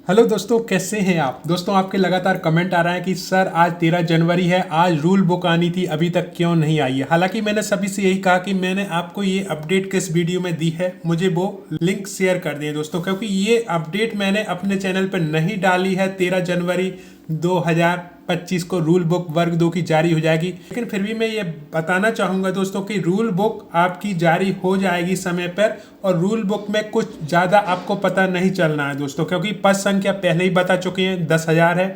Hello दोस्तों, कैसे हैं आप। दोस्तों आपके लगातार कमेंट आ रहा है कि सर आज 13 जनवरी है, आज रूल बुक आनी थी, अभी तक क्यों नहीं आई है। हालांकि मैंने सभी से यही कहा कि मैंने आपको ये अपडेट किस वीडियो में दी है, मुझे वो लिंक शेयर कर दिए दोस्तों, क्योंकि ये अपडेट मैंने अपने चैनल पर नहीं डाली है। 13 जनवरी 2025 को रूल बुक वर्ग 2 की जारी हो जाएगी, लेकिन फिर भी मैं ये बताना चाहूँगा दोस्तों कि रूल बुक आपकी जारी हो जाएगी समय पर। और रूल बुक में कुछ ज़्यादा आपको पता नहीं चलना है दोस्तों, क्योंकि पद संख्या पहले ही बता चुके हैं 10,000 है।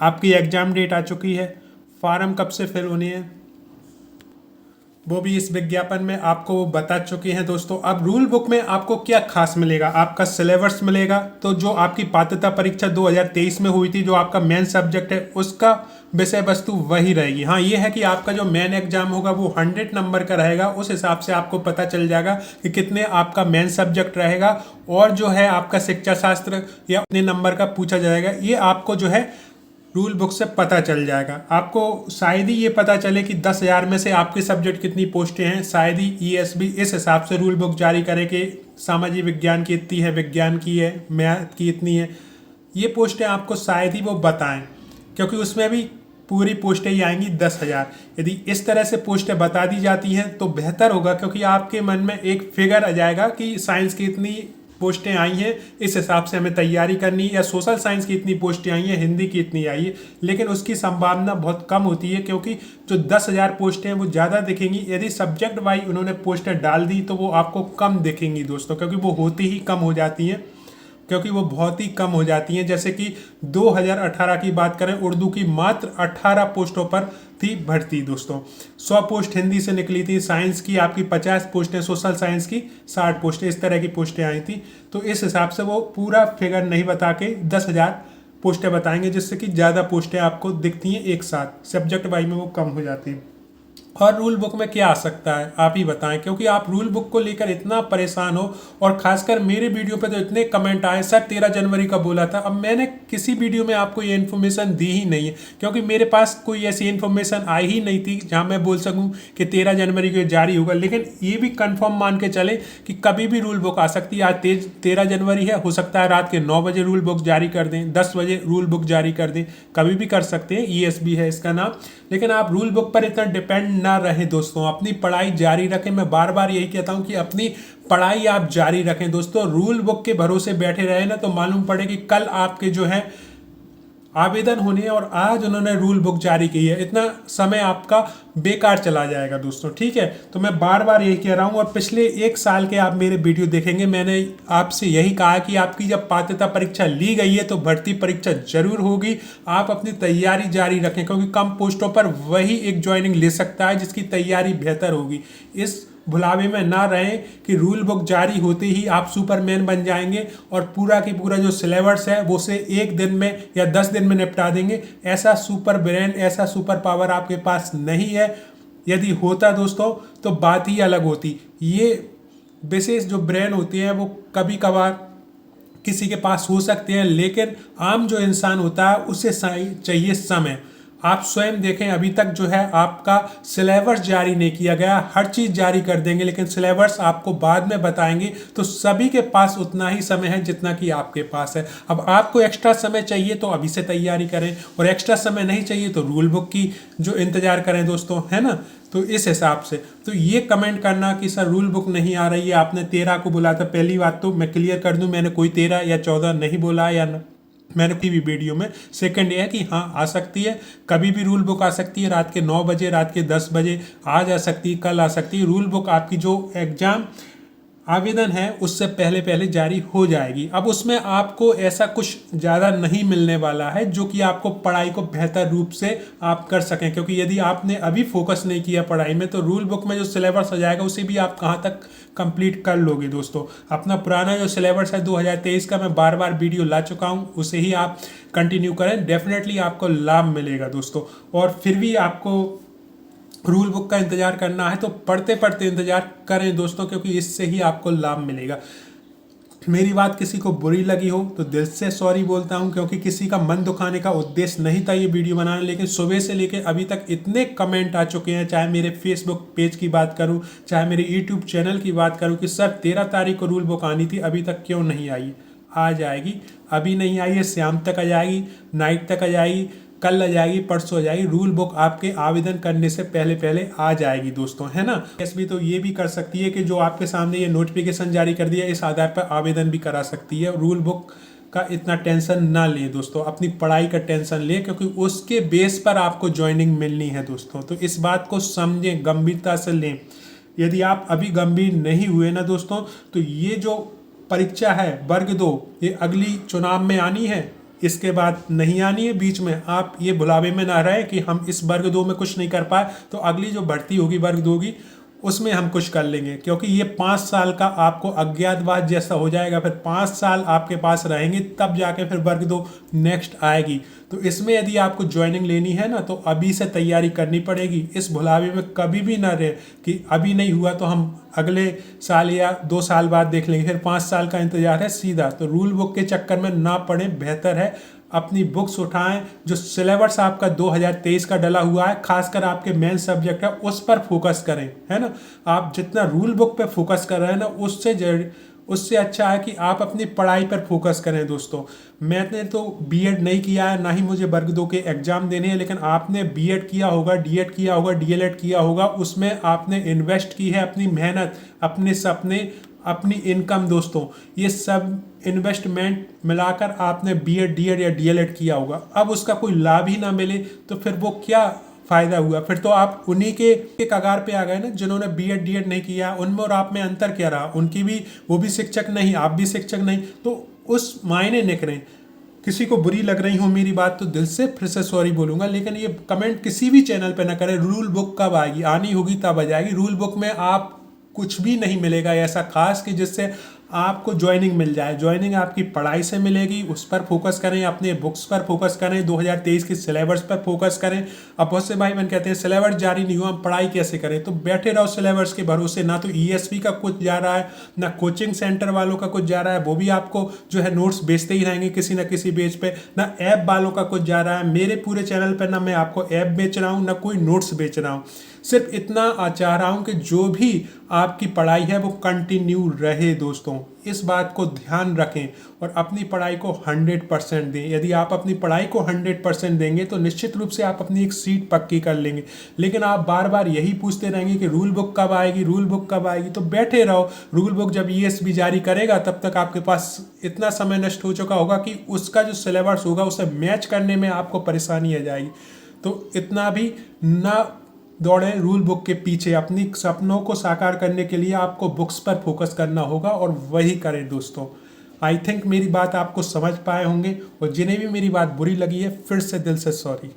आपकी एग्ज़ाम डेट आ चुकी है, फॉर्म कब से फिल होनी है वो भी इस विज्ञापन में आपको वो बता चुके हैं दोस्तों। अब रूल बुक में आपको क्या खास मिलेगा, आपका सिलेबस मिलेगा। तो जो आपकी पात्रता परीक्षा 2023 में हुई थी, जो आपका मेन सब्जेक्ट है, उसका विषय वस्तु वही रहेगी। हाँ, ये है कि आपका जो मेन एग्जाम होगा वो 100 नंबर का रहेगा। उस हिसाब से आपको पता चल जाएगा कि कितने आपका मेन सब्जेक्ट रहेगा, और जो है आपका शिक्षा शास्त्र या उतने नंबर का पूछा जाएगा। ये आपको जो है रूल बुक से पता चल जाएगा। आपको शायद ही ये पता चले कि 10,000 में से आपके सब्जेक्ट कितनी पोस्टें हैं। शायद ही ईएसबी इस हिसाब से रूल बुक जारी करे कि सामाजिक विज्ञान की इतनी है, विज्ञान की है, मैथ की इतनी है। ये पोस्टें आपको शायद ही वो बताएं, क्योंकि उसमें भी पूरी पोस्टें ही आएंगी 10,000। यदि इस तरह से पोस्टें बता दी जाती हैं तो बेहतर होगा, क्योंकि आपके मन में एक फिगर आ जाएगा कि साइंस की इतनी पोस्टें आई हैं, इस हिसाब से हमें तैयारी करनी है, या सोशल साइंस की इतनी पोस्टें आई हैं, हिंदी की इतनी आई है। लेकिन उसकी संभावना बहुत कम होती है, क्योंकि जो 10,000 पोस्टें हैं वो ज़्यादा दिखेंगी। यदि सब्जेक्ट वाइज उन्होंने पोस्टें डाल दी तो वो आपको कम दिखेंगी दोस्तों, क्योंकि वो होती ही कम हो जाती हैं, क्योंकि वो बहुत ही कम हो जाती हैं। जैसे कि 2018 की बात करें, उर्दू की मात्र 18 पोस्टों पर थी भर्ती दोस्तों। 100 पोस्ट हिंदी से निकली थी, साइंस की आपकी 50 पोस्टें, सोशल साइंस की 60 पोस्टें, इस तरह की पोस्टें आई थी। तो इस हिसाब से वो पूरा फिगर नहीं बता के 10,000 पोस्टें बताएंगे, जिससे कि ज़्यादा पोस्टें आपको दिखती हैं एक साथ। सब्जेक्ट वाइज में वो कम हो जाती है। और रूल बुक में क्या आ सकता है आप ही बताएं, क्योंकि आप रूल बुक को लेकर इतना परेशान हो, और खासकर मेरे वीडियो पे तो इतने कमेंट आए, सर 13 जनवरी का बोला था। अब मैंने किसी वीडियो में आपको ये इन्फॉर्मेशन दी ही नहीं है, क्योंकि मेरे पास कोई ऐसी इन्फॉर्मेशन आई ही नहीं थी जहां मैं बोल सकूं कि 13 जनवरी को जारी होगा। लेकिन ये भी कंफर्म मान के चले कि कभी भी रूल बुक आ सकती है। आज 13 जनवरी है, हो सकता है रात के 9 बजे रूल बुक जारी कर दें, 10 बजे रूल बुक जारी कर दें, कभी भी कर सकते हैं। ईएसबी है इसका नाम। लेकिन आप रूल बुक पर इतना डिपेंड ना रहे दोस्तों, अपनी पढ़ाई जारी रखें। मैं बार बार यही कहता हूं कि अपनी पढ़ाई आप जारी रखें दोस्तों। रूल बुक के भरोसे बैठे रहे ना तो मालूम पड़े कि कल आपके जो है आवेदन होने हैं और आज उन्होंने रूल बुक जारी की है, इतना समय आपका बेकार चला जाएगा दोस्तों। ठीक है, तो मैं बार बार यही कह रहा हूँ। और पिछले 1 साल के आप मेरे वीडियो देखेंगे, मैंने आपसे यही कहा कि आपकी जब पात्रता परीक्षा ली गई है तो भर्ती परीक्षा जरूर होगी। आप अपनी तैयारी जारी रखें, क्योंकि कम पोस्टों पर वही एक ज्वाइनिंग ले सकता है जिसकी तैयारी बेहतर होगी। इस भुलावे में ना रहें कि रूल बुक जारी होते ही आप सुपरमैन बन जाएंगे और पूरा की पूरा जो सिलेबस है वो से 1 दिन में या 10 दिन में निपटा देंगे। ऐसा सुपर ब्रेन, ऐसा सुपर पावर आपके पास नहीं है। यदि होता दोस्तों तो बात ही अलग होती। ये विशेष जो ब्रेन होते हैं वो कभी कभार किसी के पास हो सकते हैं, लेकिन आम जो इंसान होता है उसे चाहिए समय। आप स्वयं देखें, अभी तक जो है आपका सिलेबस जारी नहीं किया गया। हर चीज़ जारी कर देंगे लेकिन सिलेबस आपको बाद में बताएंगे। तो सभी के पास उतना ही समय है जितना कि आपके पास है। अब आपको एक्स्ट्रा समय चाहिए तो अभी से तैयारी करें, और एक्स्ट्रा समय नहीं चाहिए तो रूल बुक की जो इंतजार करें दोस्तों, है ना। तो इस हिसाब से तो ये कमेंट करना कि सर रूल बुक नहीं आ रही है, आपने 13 को बोला था। पहली बात तो मैं क्लियर कर दूं, मैंने कोई 13 या 14 नहीं बोला, या मैंने कोई भी वीडियो में। सेकंड ये है कि हाँ, आ सकती है, कभी भी रूल बुक आ सकती है। रात के 9 बजे, रात के 10 बजे आज आ सकती है, कल आ सकती है। रूल बुक आपकी जो एग्जाम आवेदन है उससे पहले पहले जारी हो जाएगी। अब उसमें आपको ऐसा कुछ ज़्यादा नहीं मिलने वाला है जो कि आपको पढ़ाई को बेहतर रूप से आप कर सकें, क्योंकि यदि आपने अभी फोकस नहीं किया पढ़ाई में तो रूल बुक में जो सिलेबस आ जाएगा उसे भी आप कहाँ तक कंप्लीट कर लोगे दोस्तों। अपना पुराना जो सिलेबस है 2023 का, मैं बार बार वीडियो ला चुका हूँ, उसे ही आप कंटिन्यू करें, डेफिनेटली आपको लाभ मिलेगा दोस्तों। और फिर भी आपको रूल बुक का इंतजार करना है तो पढ़ते पढ़ते इंतजार करें दोस्तों, क्योंकि इससे ही आपको लाभ मिलेगा। मेरी बात किसी को बुरी लगी हो तो दिल से सॉरी बोलता हूं, क्योंकि किसी का मन दुखाने का उद्देश्य नहीं था ये वीडियो बनाना। लेकिन सुबह से लेकर अभी तक इतने कमेंट आ चुके हैं, चाहे मेरे फेसबुक पेज की बात करूं, चाहे मेरे यूट्यूब चैनल की बात करूं, कि सर 13 तारीख को रूल बुक आनी थी, अभी तक क्यों नहीं आई। आ जाएगी। अभी नहीं आई है, शाम तक आ जाएगी, नाइट तक आ जाएगी, कल आ जाएगी, परसों आ जाएगी। रूल बुक आपके आवेदन करने से पहले पहले आ जाएगी दोस्तों, है ना। एसबी तो ये भी कर सकती है कि जो आपके सामने ये नोटिफिकेशन जारी कर दिया, इस आधार पर आवेदन भी करा सकती है। रूल बुक का इतना टेंशन ना लें दोस्तों, अपनी पढ़ाई का टेंशन लें, क्योंकि उसके बेस पर आपको ज्वाइनिंग मिलनी है दोस्तों। तो इस बात को समझें, गंभीरता से लें। यदि आप अभी गंभीर नहीं हुए ना दोस्तों, तो ये जो परीक्षा है वर्ग 2, ये अगली चुनाव में आनी है, इसके बाद नहीं आनी है। बीच में आप ये भुलावे में ना रहे कि हम इस वर्ग 2 में कुछ नहीं कर पाए, तो अगली जो भर्ती होगी वर्ग 2 की, उसमें हम कुछ कर लेंगे। क्योंकि ये 5 साल का आपको अज्ञातवास जैसा हो जाएगा, फिर 5 साल आपके पास रहेंगे, तब जाके फिर वर्ग 2 नेक्स्ट आएगी। तो इसमें यदि आपको ज्वाइनिंग लेनी है ना, तो अभी से तैयारी करनी पड़ेगी। इस भुलावे में कभी भी ना रहे कि अभी नहीं हुआ तो हम अगले साल या 2 साल बाद देख लेंगे, फिर 5 साल का इंतजार है सीधा। तो रूल बुक के चक्कर में ना पड़े, बेहतर है अपनी बुक्स उठाएं। जो सिलेबस आपका 2023 का डला हुआ है, खासकर आपके मेन सब्जेक्ट है, उस पर फोकस करें, है ना। आप जितना रूल बुक पे फोकस कर रहे हैं ना, उससे अच्छा है कि आप अपनी पढ़ाई पर फोकस करें दोस्तों। मैंने तो बीएड नहीं किया है, ना ही मुझे वर्ग 2 के एग्जाम देने हैं, लेकिन आपने बीएड किया होगा, डीएड किया होगा, डीएलएड किया होगा, उसमें आपने इन्वेस्ट की है अपनी मेहनत, अपने सपने, अपनी इनकम दोस्तों। ये सब इन्वेस्टमेंट मिलाकर आपने बीएड, डीएड या डीएलएड किया होगा। अब उसका कोई लाभ ही ना मिले तो फिर वो क्या फायदा हुआ। फिर तो आप उन्हीं के कगार पे आ गए ना, जिन्होंने बीएड डीएड नहीं किया। उनमें और आप में अंतर क्या रहा, उनकी भी, वो भी शिक्षक नहीं, आप भी शिक्षक नहीं, तो उस मायने निकलें। किसी को बुरी लग रही हो मेरी बात तो दिल से फिर से सॉरी बोलूंगा, लेकिन ये कमेंट किसी भी चैनल पे ना करें। रूल बुक कब आएगी, आनी होगी तब आ जाएगी। रूल बुक में आप कुछ भी नहीं मिलेगा ऐसा खास कि जिससे आपको ज्वाइनिंग मिल जाए। ज्वाइनिंग आपकी पढ़ाई से मिलेगी, उस पर फोकस करें, अपने बुक्स पर फोकस करें, 2023 की सिलेबस पर फोकस करें। अब बहुत से भाई बहन कहते हैं सिलेबस जारी नहीं हुआ, हम पढ़ाई कैसे करें। तो बैठे रहो सिलेबस के भरोसे। ना तो ईएसपी का कुछ जा रहा है, ना कोचिंग सेंटर वालों का कुछ जा रहा है, वो भी आपको जो है नोट्स बेचते ही रहेंगे किसी ना किसी पेज पे। ना ऐप वालों का कुछ जा रहा है मेरे पूरे चैनल पर, ना मैं आपको ऐप बेच रहा हूँ, ना कोई नोट्स बेच रहा हूँ। सिर्फ इतना चाह रहा हूँ कि जो भी आपकी पढ़ाई है वो कंटिन्यू रहे दोस्तों। इस बात को ध्यान रखें और अपनी पढ़ाई को 100% दें। यदि आप अपनी पढ़ाई को 100% देंगे तो निश्चित रूप से आप अपनी एक सीट पक्की कर लेंगे। लेकिन आप बार बार यही पूछते रहेंगे कि रूल बुक कब आएगी, रूल बुक कब आएगी, तो बैठे रहो। रूल बुक जब ईएसबी जारी करेगा तब तक आपके पास इतना समय नष्ट हो चुका होगा कि उसका जो सिलेबस होगा उसे मैच करने में आपको परेशानी आ जाएगी। तो इतना भी ना दौड़े रूल बुक के पीछे। अपनी सपनों को साकार करने के लिए आपको बुक्स पर फोकस करना होगा और वही करें दोस्तों। आई थिंक मेरी बात आपको समझ पाए होंगे, और जिन्हें भी मेरी बात बुरी लगी है फिर से दिल से सॉरी।